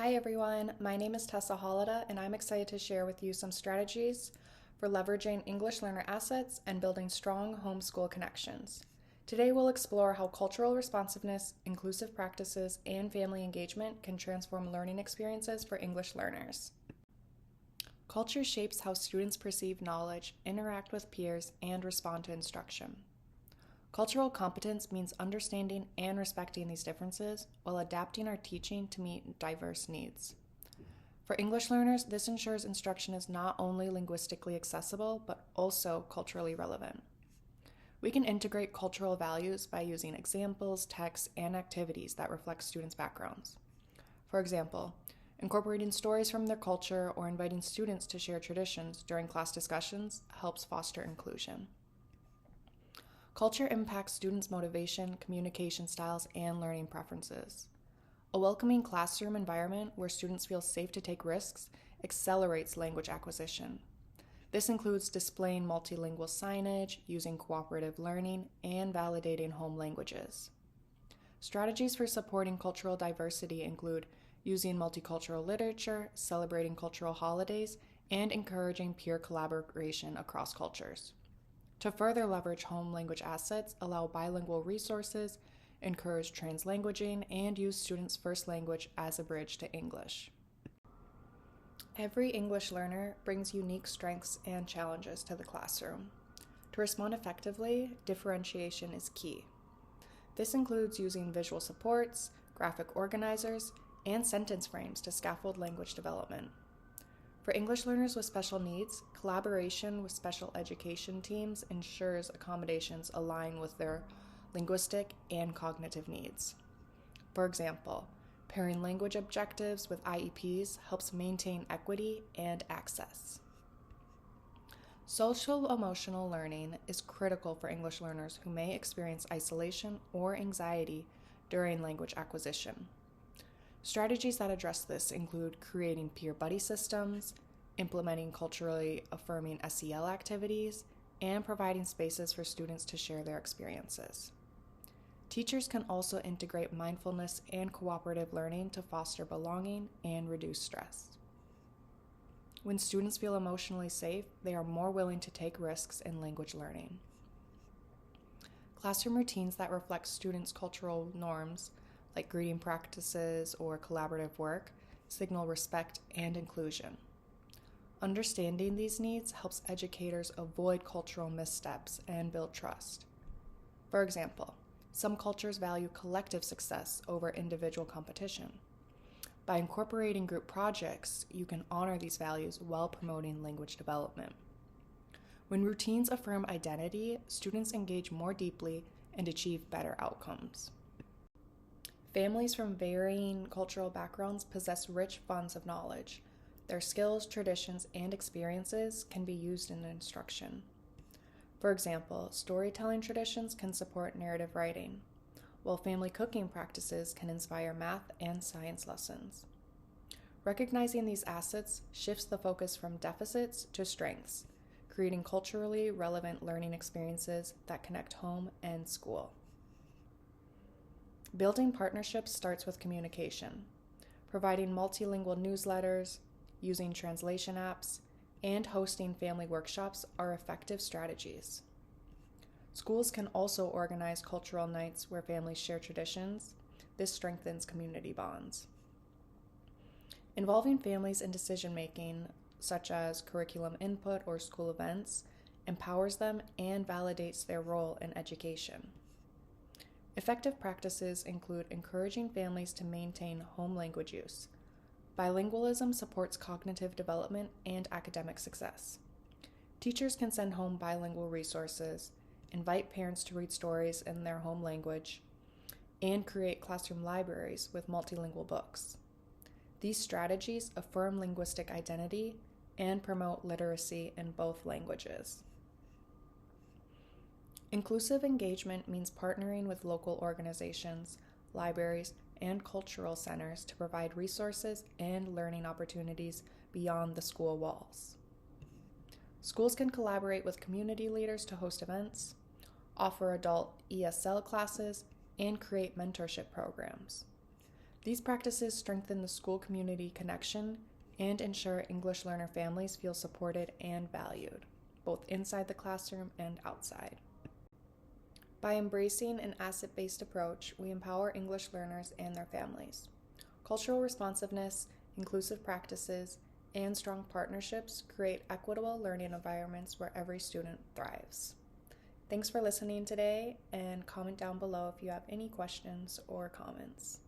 Hi everyone, my name is Tessa Hollida and I'm excited to share with you some strategies for leveraging English learner assets and building strong homeschool connections. Today we'll explore how cultural responsiveness, inclusive practices, and family engagement can transform learning experiences for English learners. Culture shapes how students perceive knowledge, interact with peers, and respond to instruction. Cultural competence means understanding and respecting these differences while adapting our teaching to meet diverse needs. For English learners, this ensures instruction is not only linguistically accessible, but also culturally relevant. We can integrate cultural values by using examples, texts, and activities that reflect students' backgrounds. For example, incorporating stories from their culture or inviting students to share traditions during class discussions helps foster inclusion. Culture impacts students' motivation, communication styles, and learning preferences. A welcoming classroom environment where students feel safe to take risks accelerates language acquisition. This includes displaying multilingual signage, using cooperative learning, and validating home languages. Strategies for supporting cultural diversity include using multicultural literature, celebrating cultural holidays, and encouraging peer collaboration across cultures. To further leverage home language assets, allow bilingual resources, encourage translanguaging, and use students' first language as a bridge to English. Every English learner brings unique strengths and challenges to the classroom. To respond effectively, differentiation is key. This includes using visual supports, graphic organizers, and sentence frames to scaffold language development. For English learners with special needs, collaboration with special education teams ensures accommodations align with their linguistic and cognitive needs. For example, pairing language objectives with IEPs helps maintain equity and access. Social-emotional learning is critical for English learners who may experience isolation or anxiety during language acquisition. Strategies that address this include creating peer buddy systems, implementing culturally affirming SEL activities, and providing spaces for students to share their experiences. Teachers can also integrate mindfulness and cooperative learning to foster belonging and reduce stress. When students feel emotionally safe, they are more willing to take risks in language learning. Classroom routines that reflect students' cultural norms, like greeting practices or collaborative work, signal respect and inclusion. Understanding these needs helps educators avoid cultural missteps and build trust. For example, some cultures value collective success over individual competition. By incorporating group projects, you can honor these values while promoting language development. When routines affirm identity, students engage more deeply and achieve better outcomes. Families from varying cultural backgrounds possess rich funds of knowledge. Their skills, traditions, and experiences can be used in instruction. For example, storytelling traditions can support narrative writing, while family cooking practices can inspire math and science lessons. Recognizing these assets shifts the focus from deficits to strengths, creating culturally relevant learning experiences that connect home and school. Building partnerships starts with communication. Providing multilingual newsletters, using translation apps, and hosting family workshops are effective strategies. Schools can also organize cultural nights where families share traditions. This strengthens community bonds. Involving families in decision-making, such as curriculum input or school events, empowers them and validates their role in education. Effective practices include encouraging families to maintain home language use. Bilingualism supports cognitive development and academic success. Teachers can send home bilingual resources, invite parents to read stories in their home language, and create classroom libraries with multilingual books. These strategies affirm linguistic identity and promote literacy in both languages. Inclusive engagement means partnering with local organizations, libraries, and cultural centers to provide resources and learning opportunities beyond the school walls. Schools can collaborate with community leaders to host events, offer adult ESL classes, and create mentorship programs. These practices strengthen the school community connection and ensure English learner families feel supported and valued, both inside the classroom and outside. By embracing an asset-based approach, we empower English learners and their families. Cultural responsiveness, inclusive practices, and strong partnerships create equitable learning environments where every student thrives. Thanks for listening today, and comment down below if you have any questions or comments.